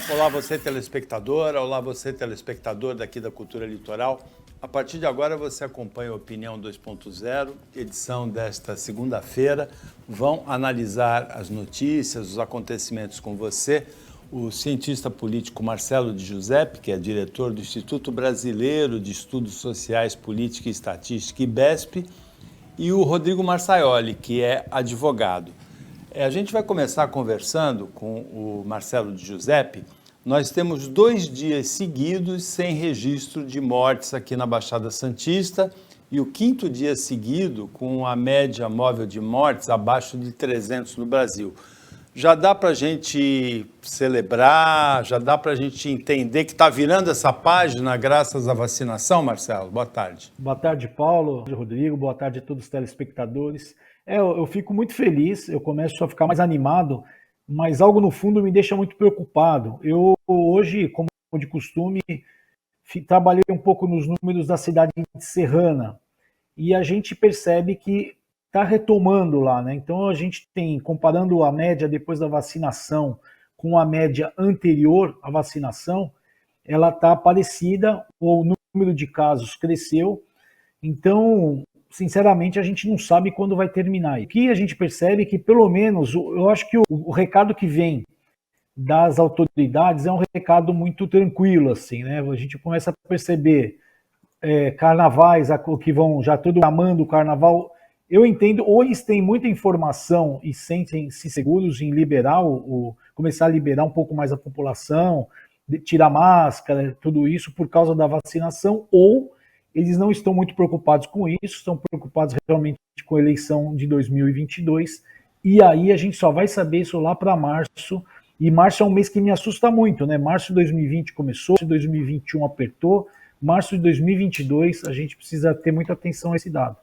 Olá você telespectadora, olá você telespectador daqui da Cultura Litoral. A partir de agora você acompanha a Opinião 2.0, edição desta segunda-feira. Vão analisar as notícias, os acontecimentos com você, o cientista político Marcelo de Giuseppe, que é diretor do Instituto Brasileiro de Estudos Sociais, Política e Estatística, IBESP, e o Rodrigo Marçaioli, que é advogado. A gente vai começar conversando com o Marcelo de Giuseppe. Nós temos 2 dias seguidos sem registro de mortes aqui na Baixada Santista e o 5º dia seguido com a média móvel de mortes abaixo de 300 no Brasil. Já dá para a gente celebrar, já dá para a gente entender que está virando essa página graças à vacinação, Marcelo? Boa tarde. Boa tarde, Paulo, Rodrigo, boa tarde a todos os telespectadores. Eu fico muito feliz, eu começo a ficar mais animado, mas algo no fundo me deixa muito preocupado. Eu hoje, como de costume, trabalhei um pouco nos números da cidade serrana e a gente percebe que está retomando lá, né? Então a gente tem, comparando a média depois da vacinação com a média anterior à vacinação, ela está parecida, o número de casos cresceu, então sinceramente, a gente não sabe quando vai terminar. O que a gente percebe é que, pelo menos, eu acho que o recado que vem das autoridades é um recado muito tranquilo, assim, né? A gente começa a perceber carnavais que vão já todo amando o carnaval. Eu entendo, ou eles têm muita informação e sentem-se seguros em liberar, começar a liberar um pouco mais a população, tirar máscara, tudo isso por causa da vacinação, ou eles não estão muito preocupados com isso, estão preocupados realmente com a eleição de 2022, e aí a gente só vai saber isso lá para março, e março é um mês que me assusta muito, né? Março de 2020 começou, 2021 apertou, março de 2022 a gente precisa ter muita atenção a esse dado.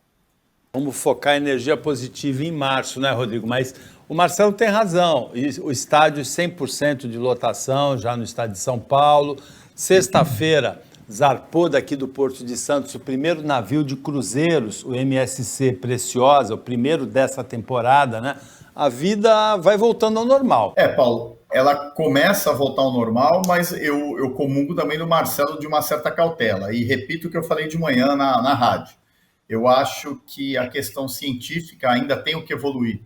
Vamos focar energia positiva em março, né, Rodrigo? Mas o Marcelo tem razão, o estádio 100% de lotação, já no estado de São Paulo, sexta-feira, zarpou daqui do Porto de Santos o primeiro navio de cruzeiros, o MSC Preciosa, o primeiro dessa temporada, né? A vida vai voltando ao normal. Paulo, ela começa a voltar ao normal, mas eu comungo também do Marcelo de uma certa cautela. E repito o que eu falei de manhã na rádio. Eu acho que a questão científica ainda tem o que evoluir.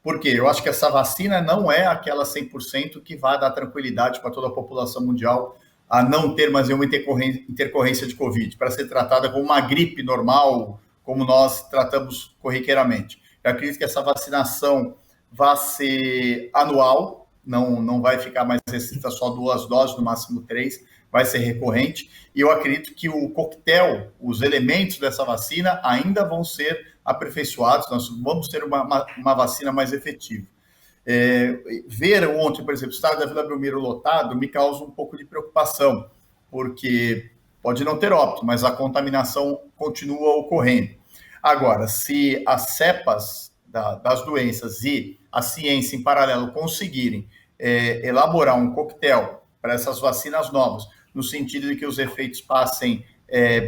Por quê? Eu acho que essa vacina não é aquela 100% que vai dar tranquilidade para toda a população mundial a não ter mais nenhuma intercorrência de Covid, para ser tratada como uma gripe normal, como nós tratamos corriqueiramente. Eu acredito que essa vacinação vai ser anual, não vai ficar mais restrita só 2 doses, no máximo 3, vai ser recorrente, e eu acredito que o coquetel, os elementos dessa vacina ainda vão ser aperfeiçoados, nós vamos ter uma vacina mais efetiva. Ver ontem, por exemplo, o estádio da Vila Belmiro lotado me causa um pouco de preocupação, porque pode não ter óbito, mas a contaminação continua ocorrendo. Agora, se as cepas das doenças e a ciência em paralelo conseguirem elaborar um coquetel para essas vacinas novas, no sentido de que os efeitos passem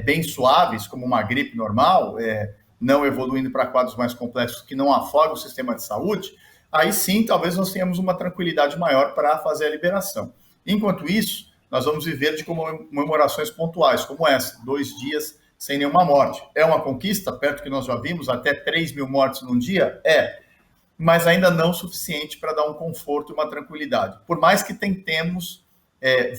bem suaves, como uma gripe normal, não evoluindo para quadros mais complexos que não afogam o sistema de saúde, aí sim, talvez nós tenhamos uma tranquilidade maior para fazer a liberação. Enquanto isso, nós vamos viver de comemorações pontuais, como essa, 2 dias sem nenhuma morte. É uma conquista, perto que nós já vimos, até 3.000 mortes num dia? Mas ainda não suficiente para dar um conforto e uma tranquilidade. Por mais que tentemos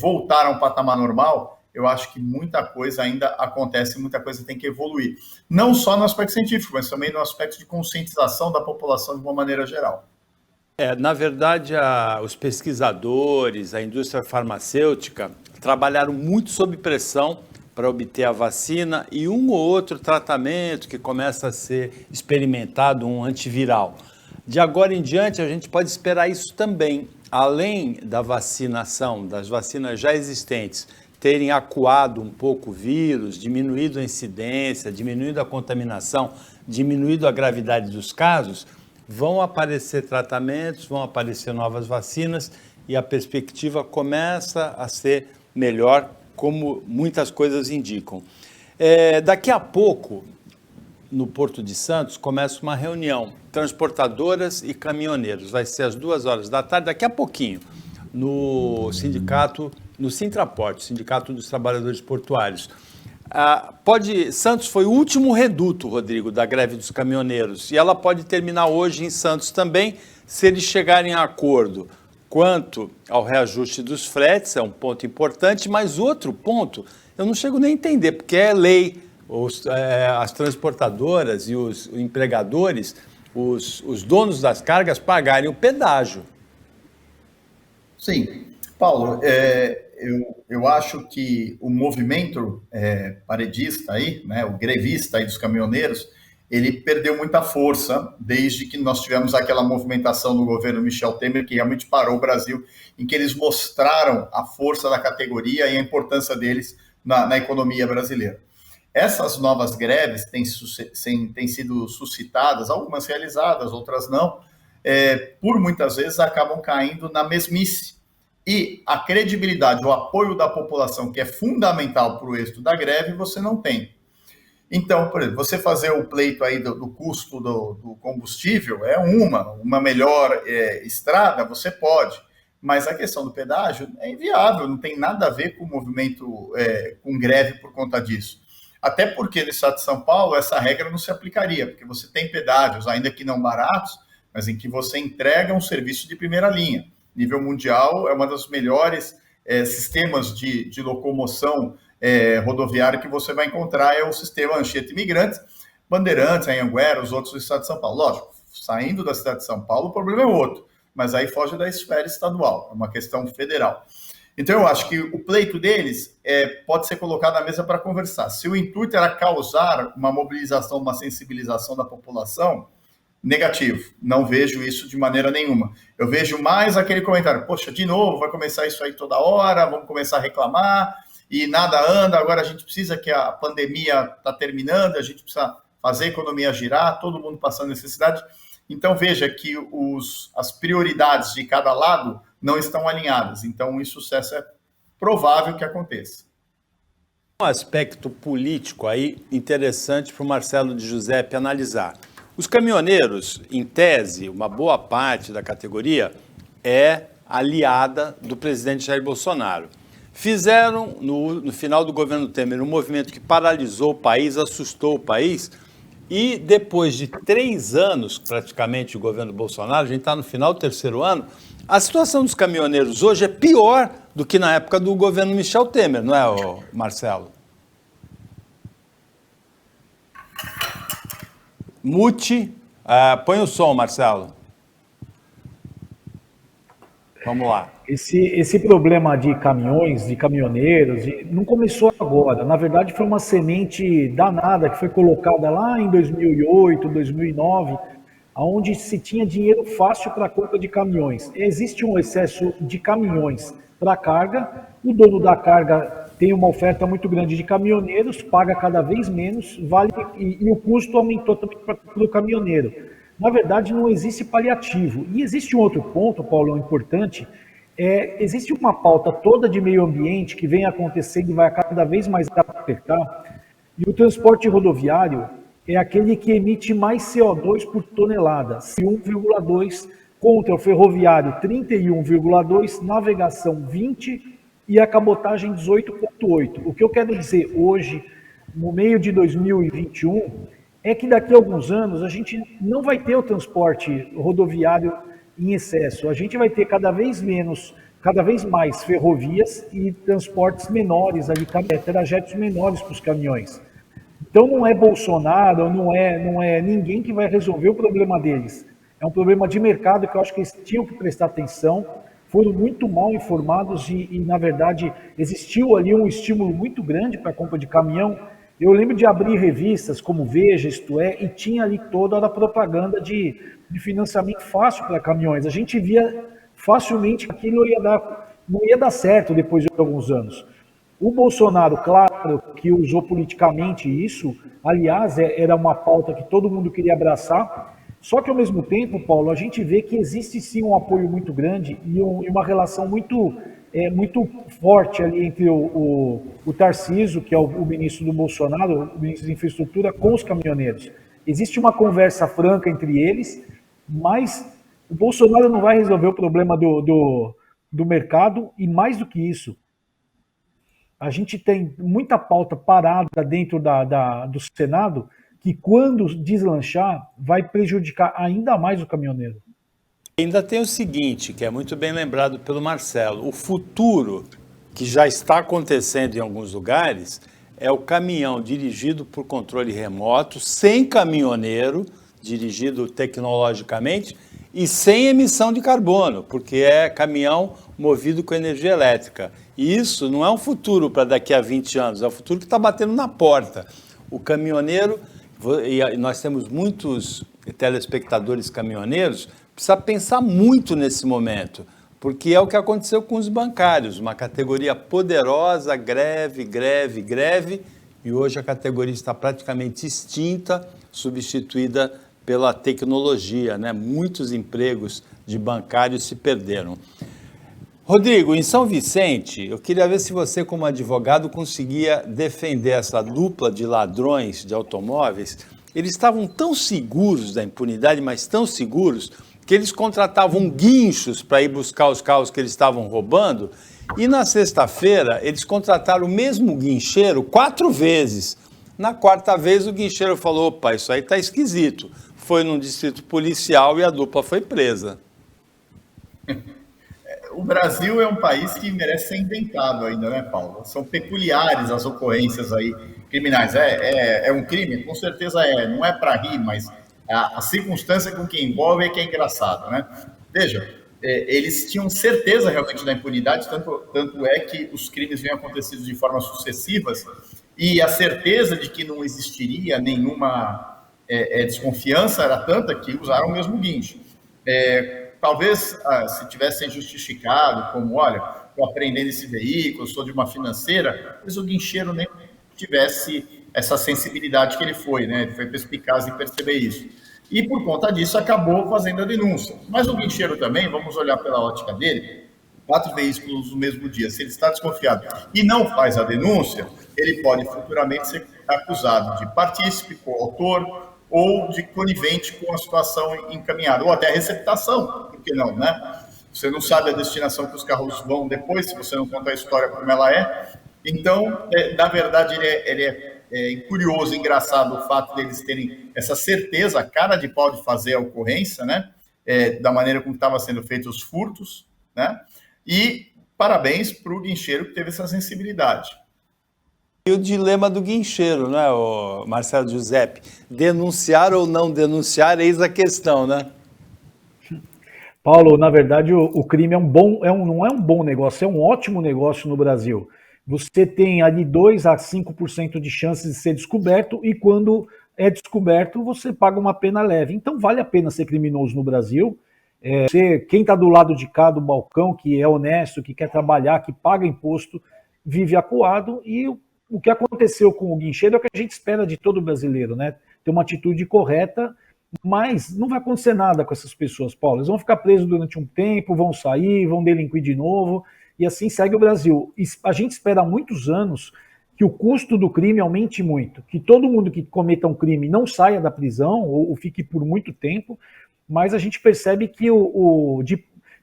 voltar a um patamar normal, eu acho que muita coisa ainda acontece, muita coisa tem que evoluir. Não só no aspecto científico, mas também no aspecto de conscientização da população de uma maneira geral. Na verdade, os pesquisadores, a indústria farmacêutica trabalharam muito sob pressão para obter a vacina e um ou outro tratamento que começa a ser experimentado, um antiviral. De agora em diante, a gente pode esperar isso também. Além da vacinação, das vacinas já existentes, terem acuado um pouco o vírus, diminuído a incidência, diminuído a contaminação, diminuído a gravidade dos casos, vão aparecer tratamentos, vão aparecer novas vacinas e a perspectiva começa a ser melhor, como muitas coisas indicam. Daqui a pouco, no Porto de Santos, começa uma reunião, transportadoras e caminhoneiros, vai ser às 2 horas da tarde, daqui a pouquinho. no sindicato, no Sintraport, Sindicato dos Trabalhadores Portuários. Santos foi o último reduto, Rodrigo, da greve dos caminhoneiros, e ela pode terminar hoje em Santos também, se eles chegarem a acordo quanto ao reajuste dos fretes, é um ponto importante, mas outro ponto, eu não chego nem a entender, porque é lei, as transportadoras e os empregadores, os donos das cargas pagarem o pedágio. Sim, Paulo, eu acho que o movimento paredista aí, né, o grevista aí dos caminhoneiros, ele perdeu muita força desde que nós tivemos aquela movimentação do governo Michel Temer, que realmente parou o Brasil, em que eles mostraram a força da categoria e a importância deles na economia brasileira. Essas novas greves têm sido suscitadas, algumas realizadas, outras não, por muitas vezes acabam caindo na mesmice. E a credibilidade, o apoio da população, que é fundamental para o êxito da greve, você não tem. Então, por exemplo, você fazer o pleito aí do custo do combustível é uma melhor estrada, você pode, mas a questão do pedágio é inviável, não tem nada a ver com o movimento, com greve por conta disso. Até porque no estado de São Paulo essa regra não se aplicaria, porque você tem pedágios, ainda que não baratos, mas em que você entrega um serviço de primeira linha. Nível mundial, é uma das melhores sistemas de locomoção rodoviária que você vai encontrar, é o sistema Anchieta Imigrantes, Bandeirantes, Anhanguera, os outros do estado de São Paulo. Lógico, saindo da cidade de São Paulo, o problema é outro, mas aí foge da esfera estadual, é uma questão federal. Então, eu acho que o pleito deles pode ser colocado na mesa para conversar. Se o intuito era causar uma mobilização, uma sensibilização da população, negativo, não vejo isso de maneira nenhuma. Eu vejo mais aquele comentário, poxa, de novo, vai começar isso aí toda hora, vamos começar a reclamar, e nada anda, agora a gente precisa que a pandemia está terminando, a gente precisa fazer a economia girar, todo mundo passando necessidade. Então, veja que as prioridades de cada lado não estão alinhadas. Então, o insucesso é provável que aconteça. Um aspecto político aí interessante para o Marcelo de Giuseppe analisar. Os caminhoneiros, em tese, uma boa parte da categoria é aliada do presidente Jair Bolsonaro. Fizeram, no final do governo Temer, um movimento que paralisou o país, assustou o país, e depois de 3 anos, praticamente, o governo Bolsonaro, a gente está no final do 3º ano, a situação dos caminhoneiros hoje é pior do que na época do governo Michel Temer, não é, Marcelo? Mute, põe o som, Marcelo. Vamos lá. Esse problema de caminhões, de caminhoneiros, não começou agora. Na verdade, foi uma semente danada que foi colocada lá em 2008, 2009, onde se tinha dinheiro fácil para a compra de caminhões. Existe um excesso de caminhões para carga, o dono da carga tem uma oferta muito grande de caminhoneiros, paga cada vez menos, e o custo aumentou também para o caminhoneiro. Na verdade, não existe paliativo. E existe um outro ponto, Paulo, importante, existe uma pauta toda de meio ambiente que vem acontecendo e vai cada vez mais apertar, e o transporte rodoviário é aquele que emite mais CO2 por tonelada, 1,2 contra o ferroviário 31,2, navegação 20 e a cabotagem 18,8. O que eu quero dizer hoje, no meio de 2021, é que daqui a alguns anos a gente não vai ter o transporte rodoviário em excesso. A gente vai ter cada vez mais ferrovias e transportes menores, trajetos menores para os caminhões. Então não é Bolsonaro, não é ninguém que vai resolver o problema deles. É um problema de mercado que eu acho que eles tinham que prestar atenção, foram muito mal informados e na verdade, existiu ali um estímulo muito grande para a compra de caminhão. Eu lembro de abrir revistas como Veja, Isto É, e tinha ali toda a propaganda de financiamento fácil para caminhões. A gente via facilmente que aquilo não ia dar certo depois de alguns anos. O Bolsonaro, claro, que usou politicamente isso, aliás, era uma pauta que todo mundo queria abraçar, só que ao mesmo tempo, Paulo, a gente vê que existe sim um apoio muito grande e uma relação muito forte ali entre o Tarcísio, que é o ministro do Bolsonaro, o ministro de Infraestrutura, com os caminhoneiros. Existe uma conversa franca entre eles, mas o Bolsonaro não vai resolver o problema do do mercado e, mais do que isso, a gente tem muita pauta parada dentro do Senado que, quando deslanchar, vai prejudicar ainda mais o caminhoneiro. Ainda tem o seguinte, que é muito bem lembrado pelo Marcelo, o futuro que já está acontecendo em alguns lugares é o caminhão dirigido por controle remoto, sem caminhoneiro, dirigido tecnologicamente e sem emissão de carbono, porque é caminhão movido com energia elétrica. E isso não é um futuro para daqui a 20 anos, é um futuro que está batendo na porta. O caminhoneiro, e nós temos muitos telespectadores caminhoneiros, precisa pensar muito nesse momento, porque é o que aconteceu com os bancários, uma categoria poderosa, greve, e hoje a categoria está praticamente extinta, substituída pela tecnologia, né? Muitos empregos de bancários se perderam. Rodrigo, em São Vicente, eu queria ver se você, como advogado, conseguia defender essa dupla de ladrões de automóveis. Eles estavam tão seguros da impunidade, mas tão seguros, que eles contratavam guinchos para ir buscar os carros que eles estavam roubando, e na sexta-feira eles contrataram o mesmo guincheiro 4 vezes. Na quarta vez o guincheiro falou, opa, isso aí está esquisito. Foi num distrito policial e a dupla foi presa. O Brasil é um país que merece ser inventado ainda, né, Paulo? São peculiares as ocorrências aí criminais. É um crime? Com certeza é. Não é para rir, mas a circunstância com que envolve é que é engraçado, né? Veja, eles tinham certeza realmente da impunidade, tanto é que os crimes vêm acontecendo de formas sucessivas, e a certeza de que não existiria nenhuma desconfiança era tanta que usaram o mesmo guincho. Talvez, se tivessem justificado, como, olha, estou apreendendo esse veículo, sou de uma financeira, mas o guincheiro nem tivesse essa sensibilidade que ele foi, né? Ele foi perspicaz em perceber isso. E, por conta disso, acabou fazendo a denúncia. Mas o guincheiro também, vamos olhar pela ótica dele, 4 veículos no mesmo dia, se ele está desconfiado e não faz a denúncia, ele pode futuramente ser acusado de partícipe, coautor, ou de conivente com a situação encaminhada, ou até a receptação, por que não, né? Você não sabe a destinação que os carros vão depois, se você não conta a história como ela é. Então, na verdade, ele é curioso, engraçado o fato deles terem essa certeza, a cara de pau de fazer a ocorrência, né? Da maneira como estavam sendo feitos os furtos, né? E parabéns para o guincheiro que teve essa sensibilidade. E o dilema do guincheiro, né, o Marcelo Giuseppe? Denunciar ou não denunciar, eis a questão, né? Paulo, na verdade, o crime não é um bom negócio, é um ótimo negócio no Brasil. Você tem ali 2 a 5% de chances de ser descoberto, e quando é descoberto, você paga uma pena leve. Então, vale a pena ser criminoso no Brasil. Quem está do lado de cá do balcão, que é honesto, que quer trabalhar, que paga imposto, vive acuado, e o que aconteceu com o guincheiro é o que a gente espera de todo brasileiro, né? Ter uma atitude correta, mas não vai acontecer nada com essas pessoas, Paulo. Eles vão ficar presos durante um tempo, vão sair, vão delinquir de novo, e assim segue o Brasil. E a gente espera há muitos anos que o custo do crime aumente muito, que todo mundo que cometa um crime não saia da prisão ou fique por muito tempo, mas a gente percebe que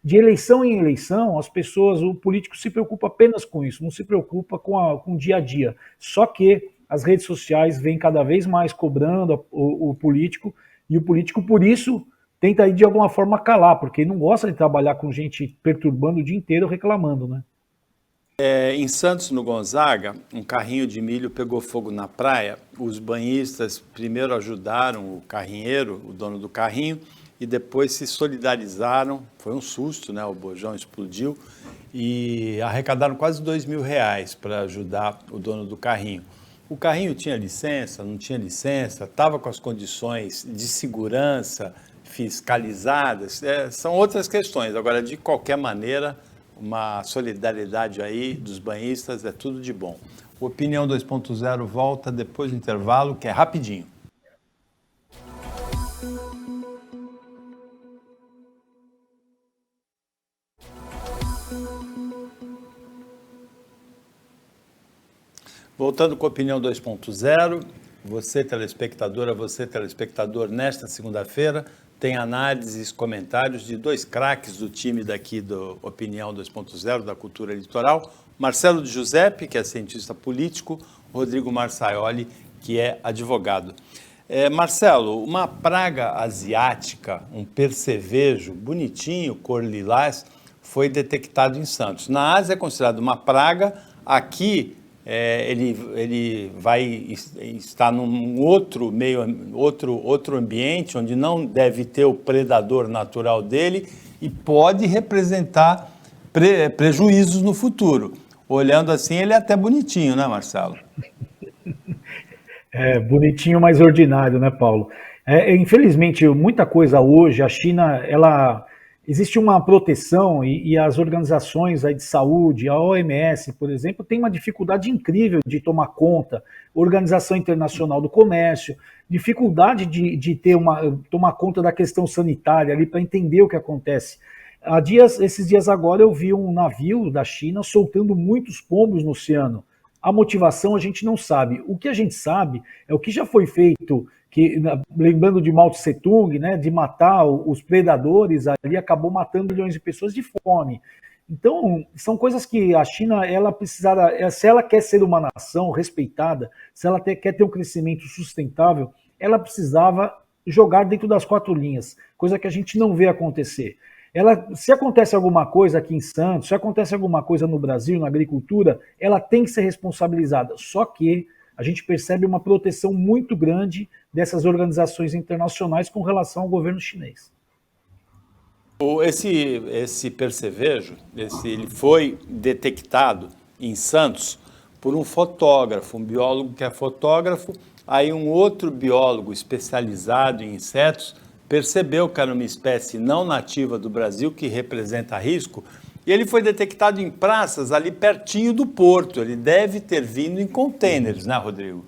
de eleição em eleição, as pessoas, o político se preocupa apenas com isso, não se preocupa com o dia a dia. Só que as redes sociais vêm cada vez mais cobrando o político, e o político, por isso, tenta aí de alguma forma calar, porque não gosta de trabalhar com gente perturbando o dia inteiro, reclamando, né? Em Santos, no Gonzaga, um carrinho de milho pegou fogo na praia. Os banhistas primeiro ajudaram o carrinheiro, o dono do carrinho, e depois se solidarizaram. Foi um susto, né? O bojão explodiu, e arrecadaram quase R$2.000 para ajudar o dono do carrinho. O carrinho tinha licença, não tinha licença, estava com as condições de segurança fiscalizadas, são outras questões. Agora, de qualquer maneira, uma solidariedade aí dos banhistas é tudo de bom. O Opinião 2.0 volta depois do intervalo, que é rapidinho. Voltando com a Opinião 2.0, você telespectadora, você telespectador, nesta segunda-feira, tem análises, comentários de dois craques do time daqui do Opinião 2.0, da Cultura Litoral, Marcelo de Giuseppe, que é cientista político, Rodrigo Marçaioli, que é advogado. Marcelo, uma praga asiática, um percevejo bonitinho, cor lilás, foi detectado em Santos. Na Ásia é considerado uma praga, aqui ele vai estar num outro ambiente, onde não deve ter o predador natural dele e pode representar prejuízos no futuro. Olhando assim, ele é até bonitinho, né, Marcelo? Bonitinho, mas ordinário, né, Paulo? Infelizmente, muita coisa hoje, a China, existe uma proteção e as organizações aí de saúde, a OMS, por exemplo, tem uma dificuldade incrível de tomar conta, Organização Internacional do Comércio, dificuldade de tomar conta da questão sanitária ali para entender o que acontece. Esses dias agora eu vi um navio da China soltando muitos pombos no oceano. A motivação a gente não sabe. O que a gente sabe é o que já foi feito, lembrando de Mao Tse Tung, né, de matar os predadores, ali acabou matando milhões de pessoas de fome. Então, são coisas que a China, se ela quer ser uma nação respeitada, se ela quer ter um crescimento sustentável, ela precisava jogar dentro das quatro linhas, coisa que a gente não vê acontecer. Se acontece alguma coisa aqui em Santos, se acontece alguma coisa no Brasil, na agricultura, ela tem que ser responsabilizada. Só que a gente percebe uma proteção muito grande dessas organizações internacionais com relação ao governo chinês. Esse percevejo, ele foi detectado em Santos por um fotógrafo, um biólogo que é fotógrafo, aí um outro biólogo especializado em insetos percebeu que era uma espécie não nativa do Brasil, que representa risco, e ele foi detectado em praças ali pertinho do porto. Ele deve ter vindo em contêineres, né, Rodrigo?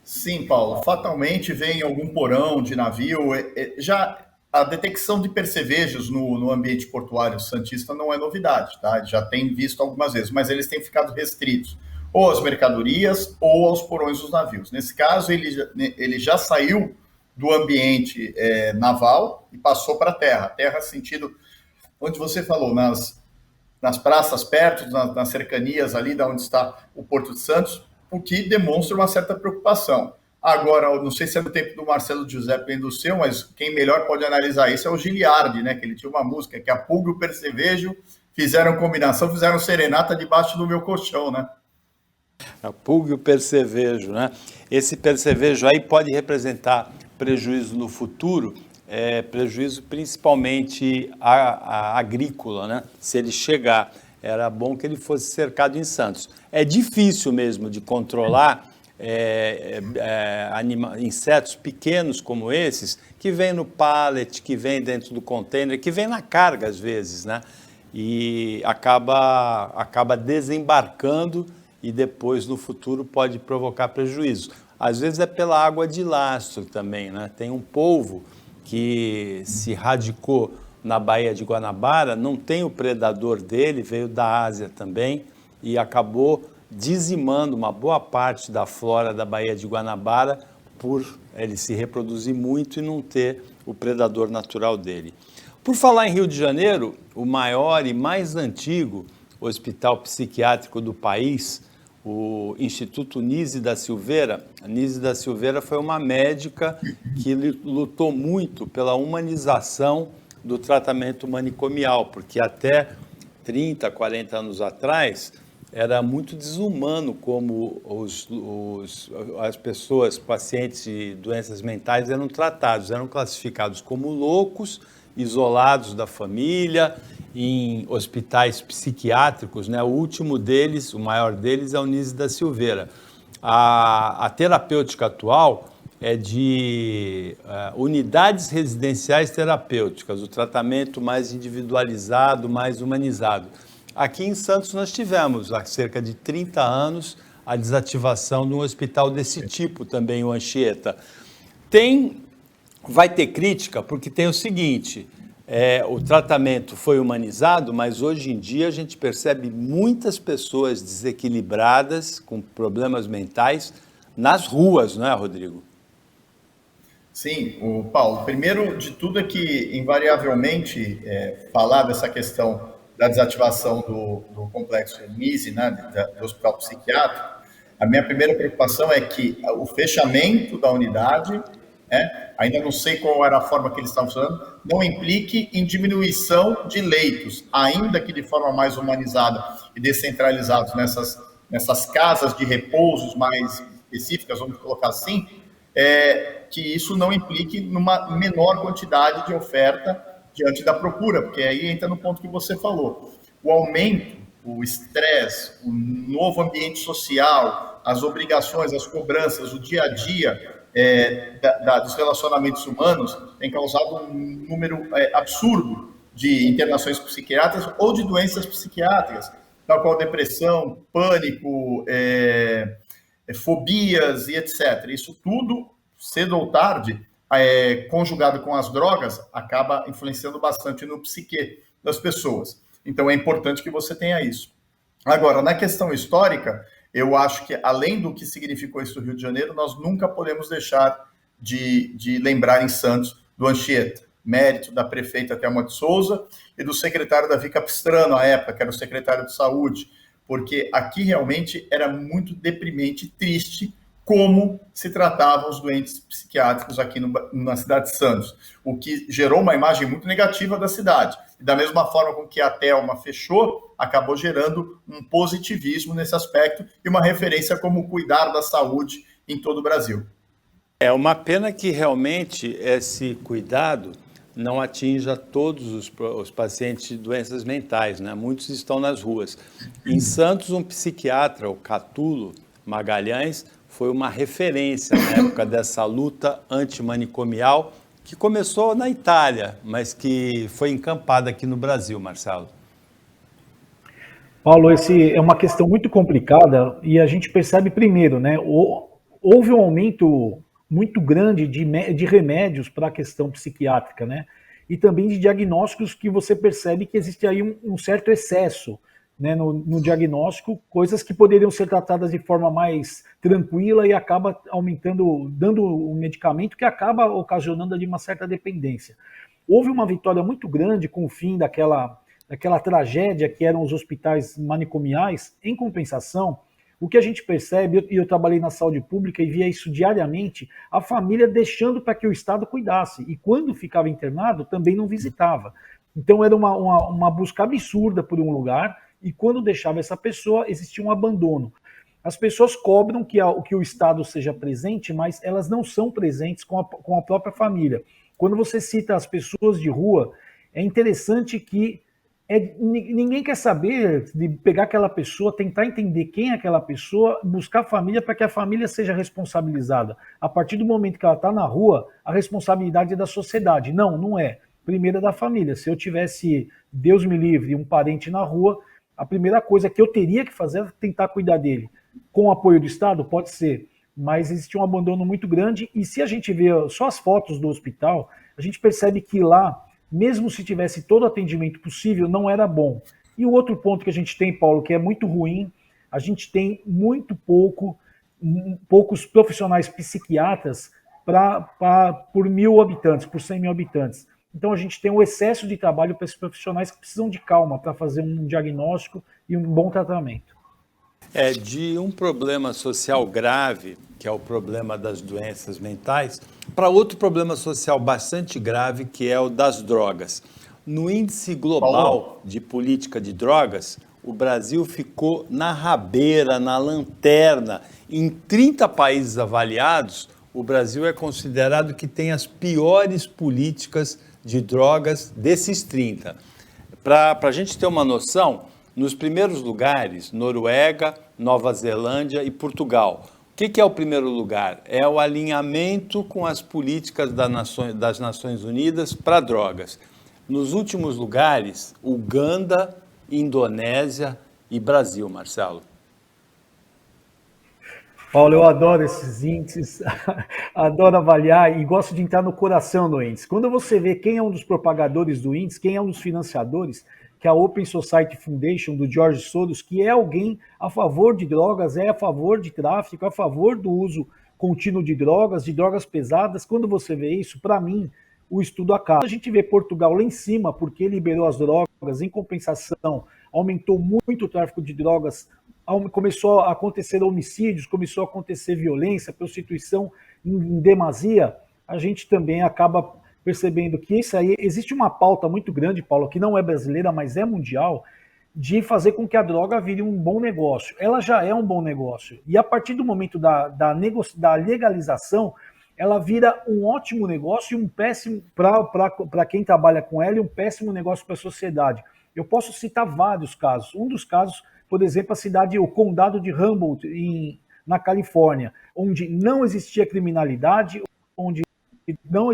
Sim, Paulo. Fatalmente vem em algum porão de navio. Já a detecção de percevejos no ambiente portuário santista não é novidade, tá? Já tem visto algumas vezes, mas eles têm ficado restritos ou às mercadorias ou aos porões dos navios. Nesse caso, ele já saiu do ambiente naval e passou para a terra sentido onde você falou, nas praças perto, nas cercanias ali da onde está o Porto de Santos, o que demonstra uma certa preocupação. Agora, não sei se é do tempo do Marcelo Giuseppe nem do seu, mas quem melhor pode analisar isso é o Giliardi, né? Que ele tinha uma música que a pulga e o percevejo fizeram combinação, fizeram serenata debaixo do meu colchão, né? A pulga e o percevejo, né? Esse percevejo aí pode representar prejuízo no futuro, prejuízo principalmente agrícola, né? Se ele chegar, era bom que ele fosse cercado em Santos. É difícil mesmo de controlar insetos pequenos como esses, que vêm no pallet, que vêm dentro do container, que vêm na carga às vezes, né? E acaba desembarcando e depois no futuro pode provocar prejuízo. Às vezes é pela água de lastro também, né? Tem um polvo que se radicou na Baía de Guanabara, não tem o predador dele, veio da Ásia também e acabou dizimando uma boa parte da flora da Baía de Guanabara por ele se reproduzir muito e não ter o predador natural dele. Por falar em Rio de Janeiro, o maior e mais antigo hospital psiquiátrico do país, o Instituto Nise da Silveira. A Nise da Silveira foi uma médica que lutou muito pela humanização do tratamento manicomial, porque até 30, 40 anos atrás era muito desumano como as pessoas, pacientes de doenças mentais eram tratados, eram classificados como loucos, isolados da família, em hospitais psiquiátricos, né? O último deles, o maior deles, é o Nise da Silveira. A terapêutica atual é de unidades residenciais terapêuticas, o tratamento mais individualizado, mais humanizado. Aqui em Santos nós tivemos, há cerca de 30 anos, a desativação de um hospital desse tipo também, o Anchieta. Vai ter crítica porque tem o seguinte, o tratamento foi humanizado, mas hoje em dia a gente percebe muitas pessoas desequilibradas, com problemas mentais, nas ruas, não é, Rodrigo? Sim, o Paulo, primeiro de tudo é que, invariavelmente, falar dessa questão da desativação do complexo MISE, né, do hospital psiquiátrico, a minha primeira preocupação é que o fechamento da unidade, ainda não sei qual era a forma que eles estavam falando, não implique em diminuição de leitos, ainda que de forma mais humanizada e descentralizados nessas casas de repousos mais específicas, vamos colocar assim, que isso não implique numa menor quantidade de oferta diante da procura, porque aí entra no ponto que você falou. O aumento, o estresse, o novo ambiente social, as obrigações, as cobranças, o dia a dia dos relacionamentos humanos tem causado um número absurdo de internações psiquiátricas ou de doenças psiquiátricas, tal qual depressão, pânico, fobias e etc. Isso tudo, cedo ou tarde, conjugado com as drogas, acaba influenciando bastante no psique das pessoas. Então, é importante que você tenha isso. Agora, na questão histórica, eu acho que, além do que significou isso do Rio de Janeiro, nós nunca podemos deixar de lembrar em Santos do Anchieta, mérito da prefeita Thelma de Souza e do secretário Davi Capistrano, à época, que era o secretário de Saúde, porque aqui realmente era muito deprimente e triste como se tratavam os doentes psiquiátricos aqui na cidade de Santos, o que gerou uma imagem muito negativa da cidade. E da mesma forma com que a Thelma fechou, acabou gerando um positivismo nesse aspecto e uma referência como cuidar da saúde em todo o Brasil. É uma pena que realmente esse cuidado não atinja todos os pacientes de doenças mentais, né? Muitos estão nas ruas. Em Santos, um psiquiatra, o Catulo Magalhães, foi uma referência na época dessa luta antimanicomial que começou na Itália, mas que foi encampada aqui no Brasil, Marcelo. Paulo, esse é uma questão muito complicada e a gente percebe primeiro, né? Houve um aumento muito grande de remédios para a questão psiquiátrica, né? E também de diagnósticos que você percebe que existe aí um certo excesso, né, no diagnóstico, coisas que poderiam ser tratadas de forma mais tranquila e acaba aumentando, dando um medicamento que acaba ocasionando ali uma certa dependência. Houve uma vitória muito grande com o fim daquela tragédia que eram os hospitais manicomiais. Em compensação, o que a gente percebe, e eu trabalhei na saúde pública e via isso diariamente, a família deixando para que o Estado cuidasse, e quando ficava internado também não visitava. Então era uma busca absurda por um lugar, e quando deixava essa pessoa, existia um abandono. As pessoas cobram que o Estado seja presente, mas elas não são presentes com a própria família. Quando você cita as pessoas de rua, é interessante que ninguém quer saber de pegar aquela pessoa, tentar entender quem é aquela pessoa, buscar a família para que a família seja responsabilizada. A partir do momento que ela está na rua, a responsabilidade é da sociedade. Não é. Primeiro é da família. Se eu tivesse, Deus me livre, um parente na rua, a primeira coisa que eu teria que fazer é tentar cuidar dele. Com o apoio do Estado, pode ser, mas existe um abandono muito grande, e se a gente vê só as fotos do hospital, a gente percebe que lá, mesmo se tivesse todo o atendimento possível, não era bom. E o outro ponto que a gente tem, Paulo, que é muito ruim, a gente tem muito poucos profissionais psiquiatras por 1.000 habitantes, por 100 mil habitantes. Então a gente tem um excesso de trabalho para esses profissionais que precisam de calma para fazer um diagnóstico e um bom tratamento. De um problema social grave, que é o problema das doenças mentais, para outro problema social bastante grave, que é o das drogas. No índice global de política de drogas, o Brasil ficou na rabeira, na lanterna. Em 30 países avaliados, o Brasil é considerado que tem as piores políticas de drogas desses 30. Para a gente ter uma noção, nos primeiros lugares, Noruega, Nova Zelândia e Portugal. O que é o primeiro lugar? É o alinhamento com as políticas das Nações Unidas para drogas. Nos últimos lugares, Uganda, Indonésia e Brasil, Marcelo. Paulo, eu adoro esses índices, adoro avaliar e gosto de entrar no coração do índice. Quando você vê quem é um dos propagadores do índice, quem é um dos financiadores, que é a Open Society Foundation, do George Soros, que é alguém a favor de drogas, é a favor de tráfico, a favor do uso contínuo de drogas pesadas. Quando você vê isso, para mim, o estudo acaba. A gente vê Portugal lá em cima, porque liberou as drogas, em compensação, aumentou muito o tráfico de drogas, começou a acontecer homicídios, começou a acontecer violência, prostituição em demasia. A gente também acaba percebendo que isso aí, existe uma pauta muito grande, Paulo, que não é brasileira, mas é mundial, de fazer com que a droga vire um bom negócio. Ela já é um bom negócio. E a partir do momento da legalização, ela vira um ótimo negócio e um péssimo para quem trabalha com ela e um péssimo negócio para a sociedade. Eu posso citar vários casos. Um dos casos, por exemplo, o condado de Humboldt, na Califórnia, onde não existia criminalidade, onde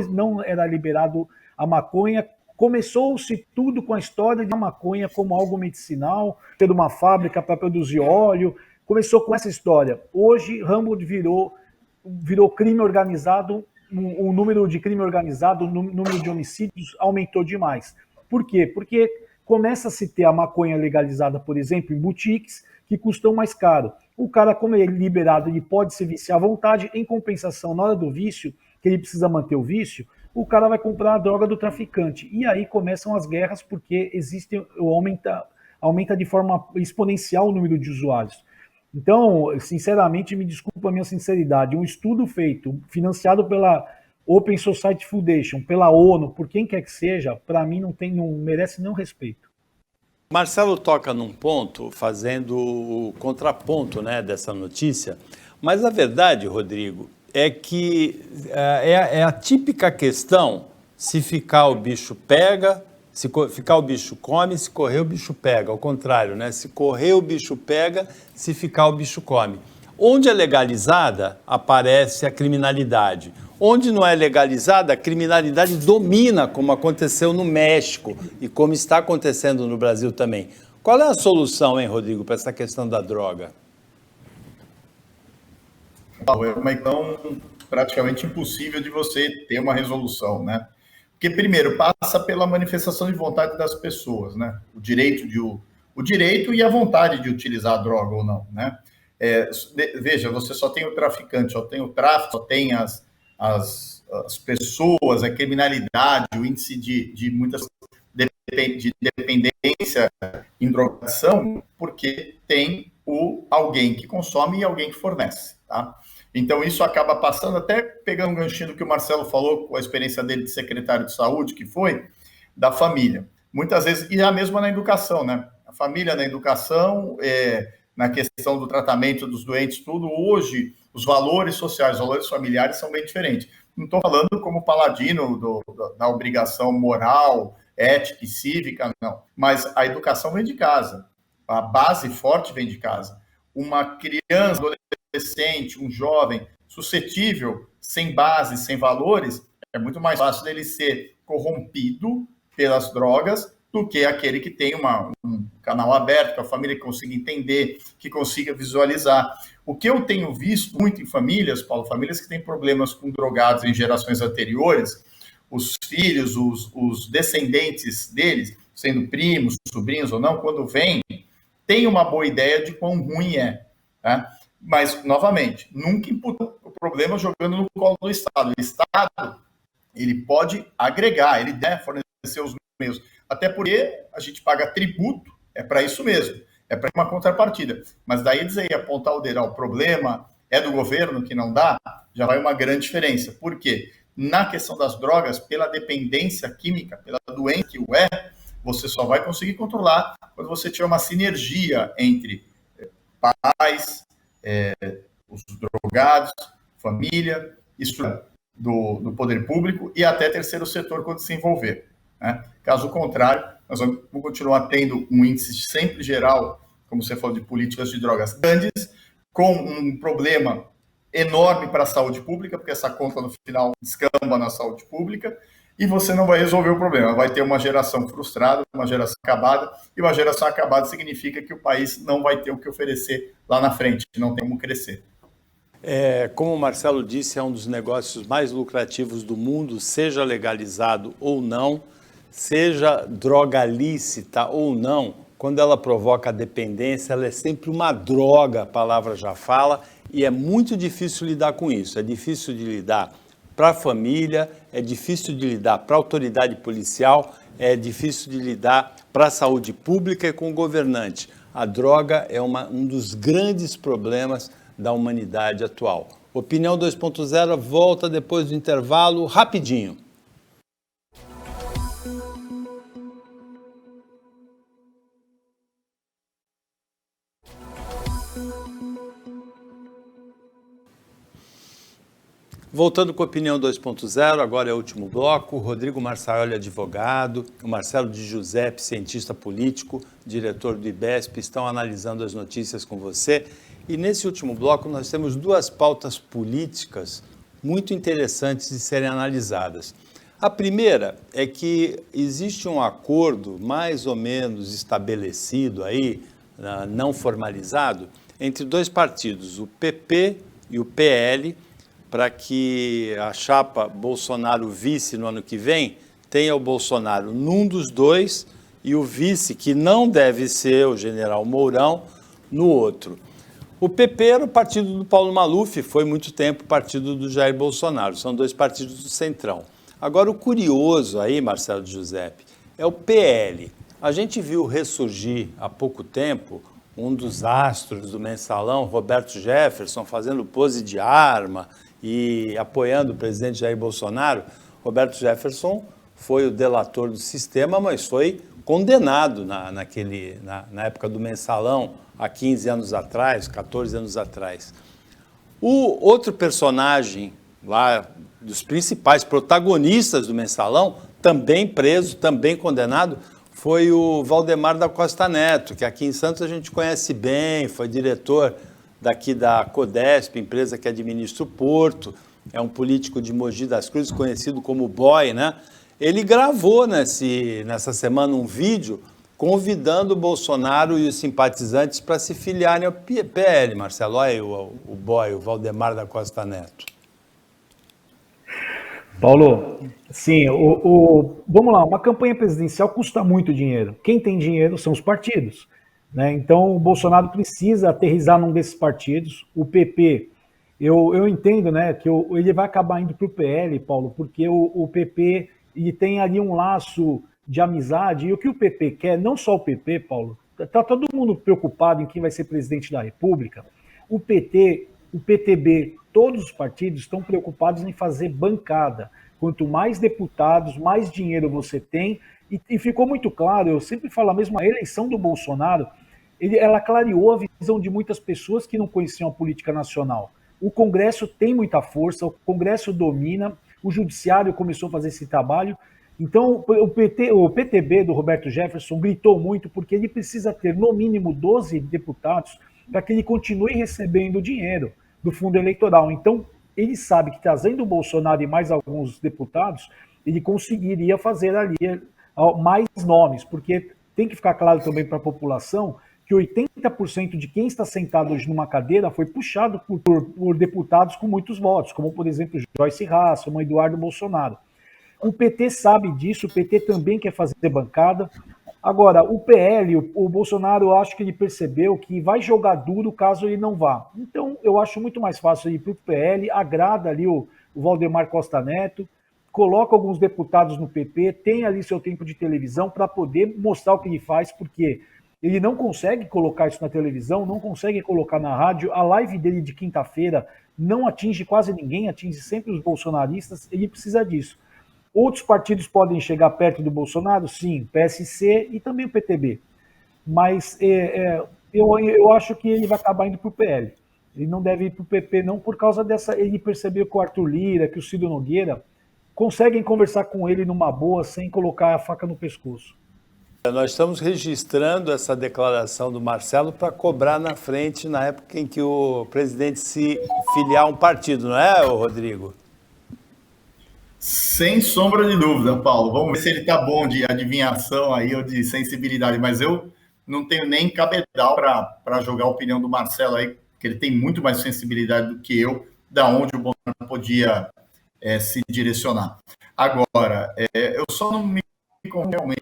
não era liberado a maconha. Começou-se tudo com a história da maconha como algo medicinal, ter uma fábrica para produzir óleo. Começou com essa história. Hoje, Humboldt virou crime organizado, o número de crime organizado, o número de homicídios aumentou demais. Por quê? Porque começa a se ter a maconha legalizada, por exemplo, em boutiques, que custam mais caro. O cara, como ele é liberado, ele pode se viciar à vontade, em compensação, na hora do vício, que ele precisa manter o vício, o cara vai comprar a droga do traficante. E aí começam as guerras, porque aumenta de forma exponencial o número de usuários. Então, sinceramente, me desculpa a minha sinceridade, um estudo feito, financiado pela Open Society Foundation, pela ONU, por quem quer que seja, para mim não merece nenhum respeito. Marcelo toca num ponto, fazendo o contraponto, né, dessa notícia, mas a verdade, Rodrigo, é que é a típica questão: se ficar o bicho pega, se ficar o bicho come, se correr o bicho pega. Ao contrário, né? Se correr o bicho pega, se ficar o bicho come. Onde é legalizada, aparece a criminalidade. Onde não é legalizada, a criminalidade domina, como aconteceu no México e como está acontecendo no Brasil também. Qual é a solução, hein, Rodrigo, para essa questão da droga? É uma questão praticamente impossível de você ter uma resolução, né? Porque, primeiro, passa pela manifestação de vontade das pessoas, né? O direito e a vontade de utilizar a droga ou não, né? Veja, você só tem o traficante, só tem o tráfico, só tem as pessoas, a criminalidade, o índice de muitas de dependência em drogação, porque tem alguém que consome e alguém que fornece, tá? Então, isso acaba passando, até pegando um ganchinho do que o Marcelo falou, com a experiência dele de secretário de saúde, que foi da família. Muitas vezes, e a mesma na educação, né? A família na educação, na questão do tratamento dos doentes, tudo. Hoje, os valores sociais, os valores familiares são bem diferentes. Não estou falando como paladino da obrigação moral, ética e cívica, não. Mas a educação vem de casa. A base forte vem de casa. Uma criança, adolescente, um jovem suscetível, sem base, sem valores, é muito mais fácil dele ser corrompido pelas drogas do que aquele que tem um canal aberto, que a família consiga entender, que consiga visualizar. O que eu tenho visto muito em famílias, Paulo, famílias que têm problemas com drogados em gerações anteriores, os filhos, os descendentes deles, sendo primos, sobrinhos ou não, quando vêm, tem uma boa ideia de quão ruim é, tá? Mas, novamente, nunca imputa o problema jogando no colo do Estado. O Estado, ele pode agregar, ele deve fornecer os meios. Até porque a gente paga tributo, é para isso mesmo, é para uma contrapartida. Mas daí dizer, apontar o dedo, o problema é do governo que não dá, já vai uma grande diferença. Por quê? Na questão das drogas, pela dependência química, pela doença que você só vai conseguir controlar quando você tiver uma sinergia entre pais, os drogados, família, estrutura do poder público e até terceiro setor quando se envolver, né? Caso contrário, nós vamos continuar tendo um índice sempre geral, como você falou, de políticas de drogas grandes, com um problema enorme para a saúde pública, porque essa conta no final descamba na saúde pública, e você não vai resolver o problema. Vai ter uma geração frustrada, uma geração acabada, e uma geração acabada significa que o país não vai ter o que oferecer lá na frente, não tem como crescer. Como o Marcelo disse, é um dos negócios mais lucrativos do mundo, seja legalizado ou não, seja droga lícita ou não. Quando ela provoca dependência, ela é sempre uma droga, a palavra já fala, e é muito difícil lidar com isso. É difícil de lidar para a família, é difícil de lidar para a autoridade policial, é difícil de lidar para a saúde pública e com o governante. A droga é um dos grandes problemas da humanidade atual. Opinião 2.0 volta depois do intervalo, rapidinho. Voltando com a Opinião 2.0, agora é o último bloco. O Rodrigo Marçaioli, advogado, o Marcelo de Giuseppe, cientista político, diretor do IBESP, estão analisando as notícias com você. E nesse último bloco nós temos duas pautas políticas muito interessantes de serem analisadas. A primeira é que existe um acordo mais ou menos estabelecido aí, não formalizado, entre dois partidos, o PP e o PL, para que a chapa Bolsonaro-vice no ano que vem tenha o Bolsonaro num dos dois e o vice, que não deve ser o general Mourão, no outro. O PP era o partido do Paulo Maluf, foi muito tempo o partido do Jair Bolsonaro, são dois partidos do Centrão. Agora, o curioso aí, Marcelo de Giuseppe, é o PL. A gente viu ressurgir há pouco tempo um dos astros do Mensalão, Roberto Jefferson, fazendo pose de arma e apoiando o presidente Jair Bolsonaro. Roberto Jefferson foi o delator do sistema, mas foi condenado na época do Mensalão, há 15 anos atrás, 14 anos atrás. O outro personagem lá, dos principais protagonistas do Mensalão, também preso, também condenado, foi o Valdemar da Costa Neto, que aqui em Santos a gente conhece bem, foi diretor daqui da Codesp, empresa que administra o Porto, é um político de Mogi das Cruzes, conhecido como Boy, né? Ele gravou nessa semana um vídeo convidando o Bolsonaro e os simpatizantes para se filiarem ao PL, Marcelo. Olha aí o Boy, o Valdemar da Costa Neto. Paulo, sim, vamos lá, uma campanha presidencial custa muito dinheiro. Quem tem dinheiro são os partidos, né? Então, o Bolsonaro precisa aterrissar num desses partidos. O PP, eu entendo, né, que ele vai acabar indo para o PL, Paulo, porque o PP ele tem ali um laço de amizade, e o que o PP quer, não só o PP, Paulo, está todo mundo preocupado em quem vai ser presidente da República. O PT, o PTB, todos os partidos estão preocupados em fazer bancada. Quanto mais deputados, mais dinheiro você tem. E ficou muito claro, eu sempre falo a mesma, eleição do Bolsonaro, ela clareou a visão de muitas pessoas que não conheciam a política nacional. O Congresso tem muita força, o Congresso domina, o Judiciário começou a fazer esse trabalho. Então, o PTB do Roberto Jefferson gritou muito porque ele precisa ter, no mínimo, 12 deputados para que ele continue recebendo dinheiro do fundo eleitoral. Então, ele sabe que trazendo o Bolsonaro e mais alguns deputados, ele conseguiria fazer ali mais nomes, porque tem que ficar claro também para a população que 80% de quem está sentado hoje numa cadeira foi puxado por deputados com muitos votos, como, por exemplo, Joyce Hasselmann, como Eduardo Bolsonaro. O PT sabe disso, o PT também quer fazer bancada. Agora, o PL, o Bolsonaro, eu acho que ele percebeu que vai jogar duro caso ele não vá. Então, eu acho muito mais fácil ir para o PL, agrada ali o Valdemar Costa Neto, coloca alguns deputados no PP, tem ali seu tempo de televisão para poder mostrar o que ele faz, porque ele não consegue colocar isso na televisão, não consegue colocar na rádio. A live dele de quinta-feira não atinge quase ninguém, atinge sempre os bolsonaristas, ele precisa disso. Outros partidos podem chegar perto do Bolsonaro? Sim, PSC e também o PTB. Mas eu acho que ele vai acabar indo para o PL. Ele não deve ir para o PP, não, por causa dessa... Ele percebeu que o Arthur Lira, que o Ciro Nogueira conseguem conversar com ele numa boa, sem colocar a faca no pescoço. Nós estamos registrando essa declaração do Marcelo para cobrar na frente, na época em que o presidente se filiar a um partido, não é, Rodrigo? Sem sombra de dúvida, Paulo. Vamos ver se ele está bom de adivinhação aí ou de sensibilidade, mas eu não tenho nem cabedal para jogar a opinião do Marcelo aí, porque ele tem muito mais sensibilidade do que eu, da onde o Bolsonaro podia se direcionar. Agora, eu só não me realmente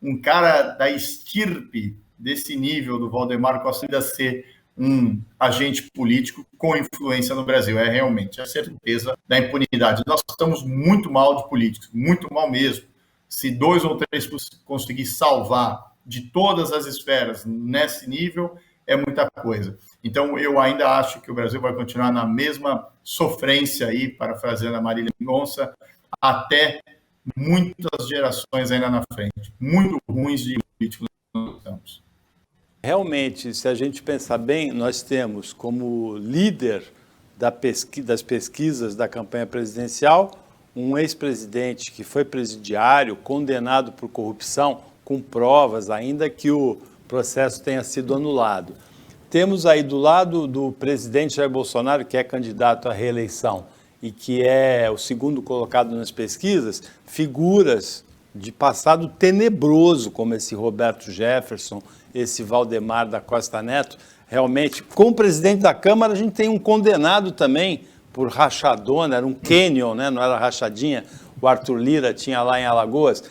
um cara da estirpe desse nível do Valdemar Costa Neto ser um agente político com influência no Brasil. É realmente a certeza da impunidade. Nós estamos muito mal de políticos, muito mal mesmo. Se 2 ou 3 conseguir salvar de todas as esferas nesse nível, é muita coisa. Então, eu ainda acho que o Brasil vai continuar na mesma sofrência aí, parafraseando a Marília Mendonça, até muitas gerações ainda na frente. Muito ruins de políticos nós estamos. Realmente, se a gente pensar bem, nós temos como líder das pesquisas da campanha presidencial um ex-presidente que foi presidiário, condenado por corrupção, com provas, ainda que o processo tenha sido anulado. Temos aí do lado do presidente Jair Bolsonaro, que é candidato à reeleição e que é o segundo colocado nas pesquisas, figuras de passado tenebroso, como esse Roberto Jefferson, esse Valdemar da Costa Neto. Realmente, como presidente da Câmara, a gente tem um condenado também por rachadona, era um canyon, né? Não era rachadinha, o Arthur Lira tinha lá em Alagoas.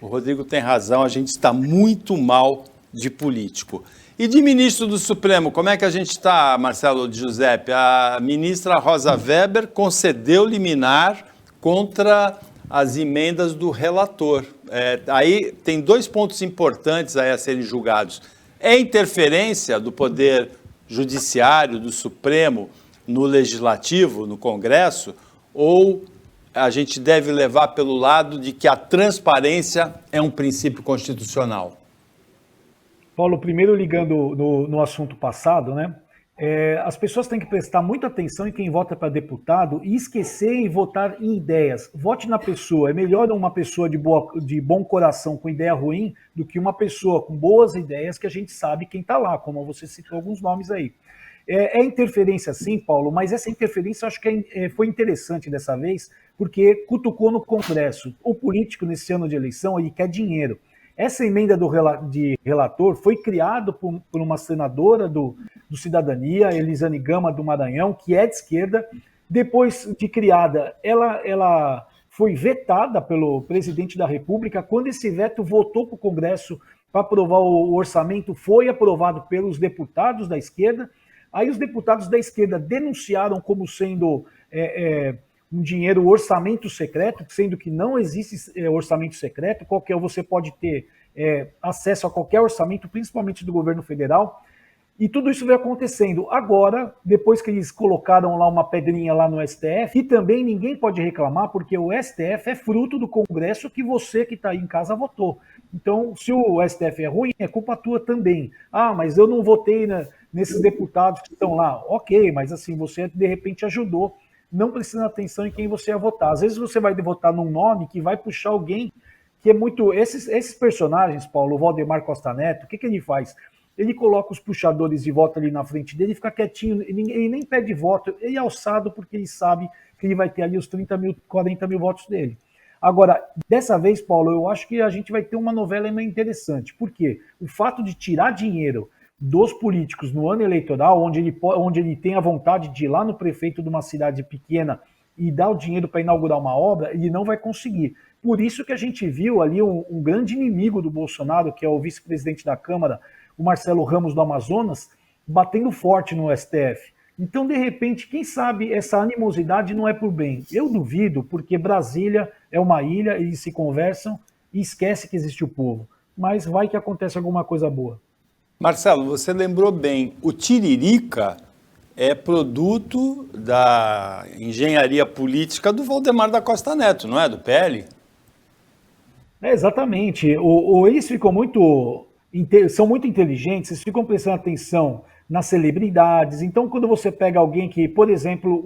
O Rodrigo tem razão, a gente está muito mal de político. E de ministro do Supremo, como é que a gente está, Marcelo de Giuseppe? A ministra Rosa Weber concedeu liminar contra as emendas do relator. Aí tem 2 pontos importantes aí a serem julgados. É interferência do Poder Judiciário, do Supremo, no Legislativo, no Congresso, ou a gente deve levar pelo lado de que a transparência é um princípio constitucional? Paulo, primeiro ligando no assunto passado, né? As pessoas têm que prestar muita atenção em quem vota para deputado e esquecer em votar em ideias. Vote na pessoa. É melhor uma pessoa de bom coração com ideia ruim do que uma pessoa com boas ideias que a gente sabe quem está lá, como você citou alguns nomes aí. É interferência sim, Paulo, mas essa interferência eu acho que foi interessante dessa vez, porque cutucou no Congresso. O político, nesse ano de eleição, ele quer dinheiro. Essa emenda de relator foi criada por uma senadora do Cidadania, Elisane Gama do Maranhão, que é de esquerda. Depois de criada, ela foi vetada pelo presidente da República. Quando esse veto voltou para o Congresso para aprovar o orçamento, foi aprovado pelos deputados da esquerda. Aí os deputados da esquerda denunciaram como sendo um dinheiro orçamento secreto, sendo que não existe orçamento secreto. Você pode ter acesso a qualquer orçamento, principalmente do governo federal, e tudo isso vem acontecendo. Agora, depois que eles colocaram lá uma pedrinha lá no STF, e também ninguém pode reclamar, porque o STF é fruto do Congresso que você que está aí em casa votou. Então, se o STF é ruim, é culpa tua também. Ah, mas eu não votei nesses deputados que estão lá. Ok, mas assim, você de repente ajudou, não prestando atenção em quem você ia votar. Às vezes você vai votar num nome que vai puxar alguém que é muito... Esses personagens, Paulo, o Valdemar Costa Neto, o que ele faz? Ele coloca os puxadores de voto ali na frente dele, fica quietinho, ele nem pede voto, ele é alçado porque ele sabe que ele vai ter ali os 30 mil, 40 mil votos dele. Agora, dessa vez, Paulo, eu acho que a gente vai ter uma novela ainda interessante. Por quê? O fato de tirar dinheiro dos políticos no ano eleitoral, onde ele tem a vontade de ir lá no prefeito de uma cidade pequena e dar o dinheiro para inaugurar uma obra, ele não vai conseguir. Por isso que a gente viu ali um grande inimigo do Bolsonaro, que é o vice-presidente da Câmara, o Marcelo Ramos do Amazonas, batendo forte no STF. Então, de repente, quem sabe essa animosidade não é por bem. Eu duvido, porque Brasília é uma ilha, eles se conversam e esquece que existe o povo. Mas vai que acontece alguma coisa boa. Marcelo, você lembrou bem, o Tiririca é produto da engenharia política do Valdemar da Costa Neto, não é? Do PL? Exatamente. Eles ficam são muito inteligentes, eles ficam prestando atenção nas celebridades. Então, quando você pega alguém que, por exemplo,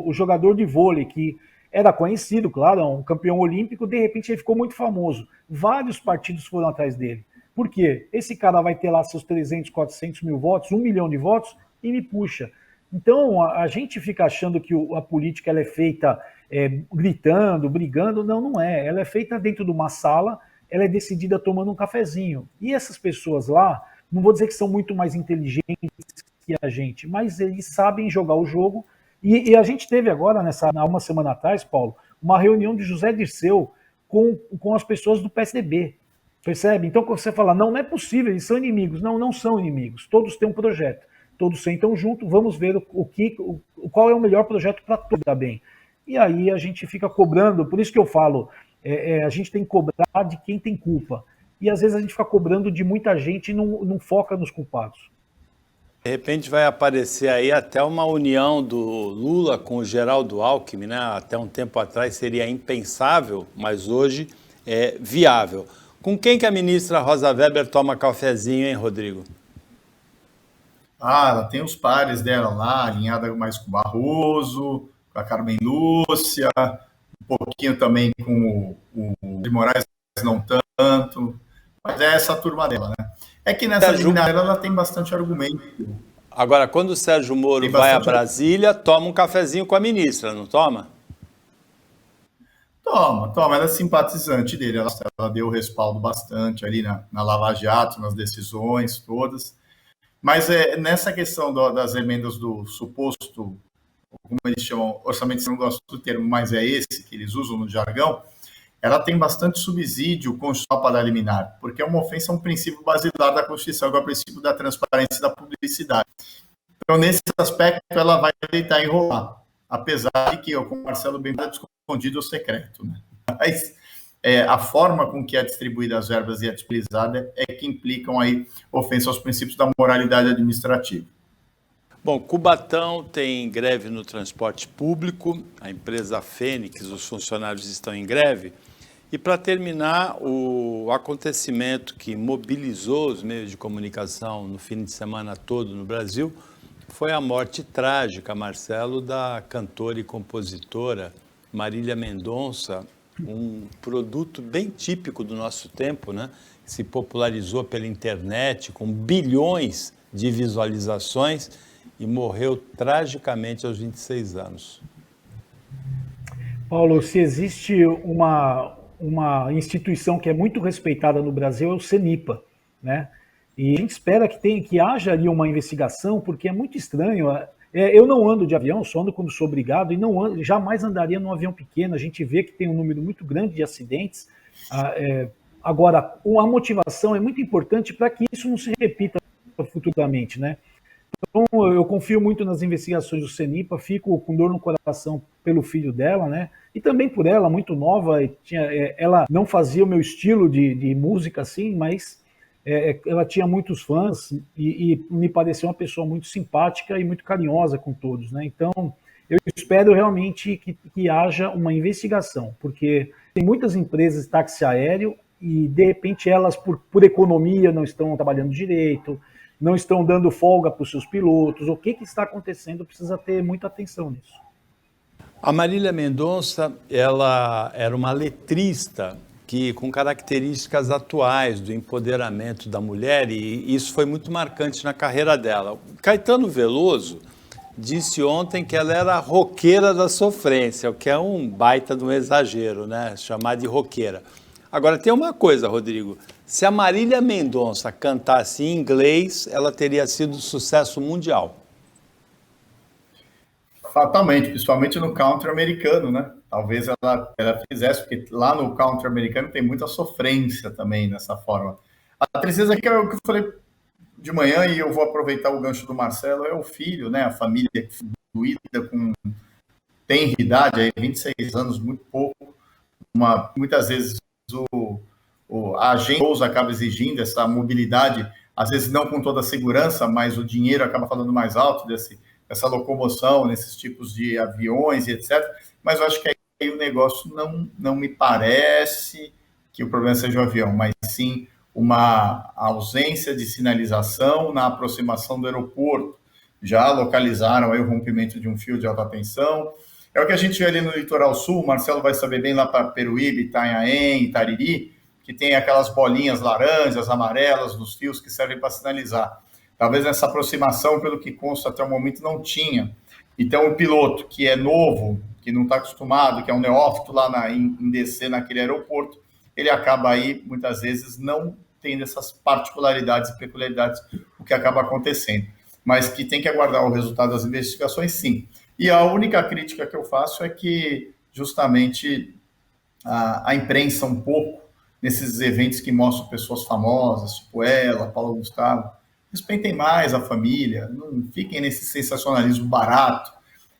o jogador de vôlei, que era conhecido, claro, um campeão olímpico, de repente ele ficou muito famoso. Vários partidos foram atrás dele. Por quê? Esse cara vai ter lá seus 300, 400 mil votos, 1 milhão de votos, e me puxa. Então, a gente fica achando que a política ela é feita gritando, brigando. Não, não é. Ela é feita dentro de uma sala, ela é decidida tomando um cafezinho. E essas pessoas lá, não vou dizer que são muito mais inteligentes que a gente, mas eles sabem jogar o jogo. E a gente teve agora, há uma semana atrás, Paulo, uma reunião de José Dirceu com as pessoas do PSDB. Percebe? Então, quando você fala, não é possível, eles são inimigos. Não, não são inimigos. Todos têm um projeto. todos sentam junto, vamos ver qual é o melhor projeto para todos dar bem. E aí a gente fica cobrando, por isso que eu falo, a gente tem que cobrar de quem tem culpa. E às vezes a gente fica cobrando de muita gente e não foca nos culpados. De repente vai aparecer aí até uma união do Lula com o Geraldo Alckmin, né? Até um tempo atrás seria impensável, mas hoje é viável. Com quem que a ministra Rosa Weber toma cafezinho, hein, Rodrigo? Ela tem os pares dela lá, alinhada mais com o Barroso, com a Carmen Lúcia, um pouquinho também com o de Moraes, não tanto. Mas é essa turma dela, né? É que nessa liminar ela tem bastante argumento. Agora, quando o Sérgio Moro vai a Brasília, toma um cafezinho com a ministra, não toma? Toma. Ela é simpatizante dele. Ela deu respaldo bastante ali na Lava Jato, nas decisões todas. Mas nessa questão das emendas do suposto, como eles chamam, orçamento, eu não gosto do termo, mas é esse que eles usam no jargão, ela tem bastante subsídio constitucional para liminar, porque é uma ofensa a um princípio basilar da Constituição, que é o princípio da transparência e da publicidade. Então, nesse aspecto, ela vai tentar enrolar, apesar de que, como o Marcelo bem está escondido, o secreto. Né? Mas a forma com que é distribuída as verbas e é disponibilizada é que implicam aí ofensa aos princípios da moralidade administrativa. Bom, Cubatão tem greve no transporte público, a empresa Fênix, os funcionários estão em greve. E para terminar, o acontecimento que mobilizou os meios de comunicação no fim de semana todo no Brasil foi a morte trágica, Marcelo, da cantora e compositora Marília Mendonça, um produto bem típico do nosso tempo, né? Que se popularizou pela internet com bilhões de visualizações e morreu tragicamente aos 26 anos. Paulo, se existe uma instituição que é muito respeitada no Brasil, é o CENIPA, né? E a gente espera que haja ali uma investigação, porque é muito estranho. Eu não ando de avião, só ando quando sou obrigado, e jamais andaria num avião pequeno. A gente vê que tem um número muito grande de acidentes. Agora, a motivação é muito importante para que isso não se repita futuramente, né? Então, eu confio muito nas investigações do CENIPA, fico com dor no coração pelo filho dela, né? E também por ela, muito nova. Ela não fazia o meu estilo de música assim, mas ela tinha muitos fãs e me pareceu uma pessoa muito simpática e muito carinhosa com todos, né? Então, eu espero realmente que haja uma investigação, porque tem muitas empresas de táxi aéreo e, de repente, elas, por economia, não estão trabalhando direito, não estão dando folga para os seus pilotos. O que está acontecendo? Precisa ter muita atenção nisso. A Marília Mendonça, ela era uma letrista com características atuais do empoderamento da mulher, e isso foi muito marcante na carreira dela. Caetano Veloso disse ontem que ela era a roqueira da sofrência, o que é um baita de um exagero, né? Chamar de roqueira. Agora, tem uma coisa, Rodrigo. Se a Marília Mendonça cantasse em inglês, ela teria sido sucesso mundial. Fatalmente, principalmente no country americano, né? Talvez ela fizesse, porque lá no country americano tem muita sofrência também nessa forma. A tristeza que é o que eu falei de manhã, e eu vou aproveitar o gancho do Marcelo, é o filho, né? A família doída com tenridade, aí 26 anos, muito pouco. Muitas vezes a agente acaba exigindo essa mobilidade, às vezes não com toda a segurança, mas o dinheiro acaba falando mais alto dessa locomoção, nesses tipos de aviões e etc. Mas eu acho que aí o negócio não me parece que o problema seja o avião, mas sim uma ausência de sinalização na aproximação do aeroporto. Já localizaram aí o rompimento de um fio de alta tensão. É o que a gente vê ali no litoral sul, o Marcelo vai saber bem lá para Peruíbe, Itanhaém, Itariri, que tem aquelas bolinhas laranjas, amarelas nos fios que servem para sinalizar. Talvez nessa aproximação, pelo que consta até o momento, não tinha. Então, o piloto que é novo, que não está acostumado, que é um neófito lá em descer naquele aeroporto, ele acaba aí, muitas vezes, não tendo essas particularidades e peculiaridades, o que acaba acontecendo. Mas que tem que aguardar o resultado das investigações, sim. E a única crítica que eu faço é que, justamente, a imprensa um pouco, nesses eventos que mostram pessoas famosas, tipo ela, Paulo Gustavo, respeitem mais a família, não fiquem nesse sensacionalismo barato,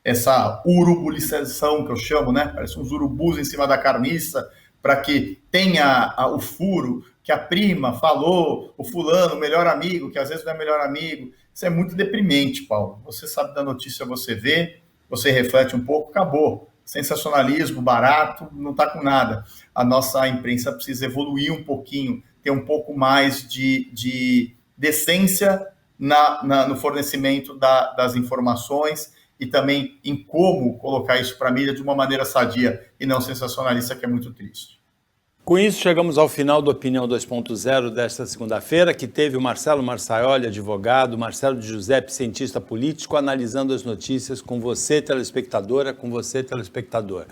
essa urubulização que eu chamo, né? Parece uns urubus em cima da carniça, para que tenha o furo que a prima falou, o fulano, o melhor amigo, que às vezes não é melhor amigo. Isso é muito deprimente, Paulo. Você sabe da notícia, você vê, você reflete um pouco, acabou. Sensacionalismo, barato, não está com nada. A nossa imprensa precisa evoluir um pouquinho, ter um pouco mais de decência no fornecimento das informações e também em como colocar isso para a mídia de uma maneira sadia e não sensacionalista, que é muito triste. Com isso, chegamos ao final do Opinião 2.0 desta segunda-feira, que teve o Marcelo Marçaioli, advogado, Marcelo de Giuseppe, cientista político, analisando as notícias com você, telespectadora, com você, telespectador.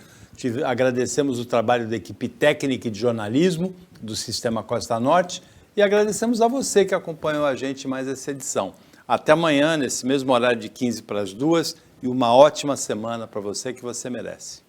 Agradecemos o trabalho da equipe técnica e de jornalismo do Sistema Costa Norte e agradecemos a você que acompanhou a gente em mais essa edição. Até amanhã, nesse mesmo horário de 15 para as 2, e uma ótima semana para você que você merece.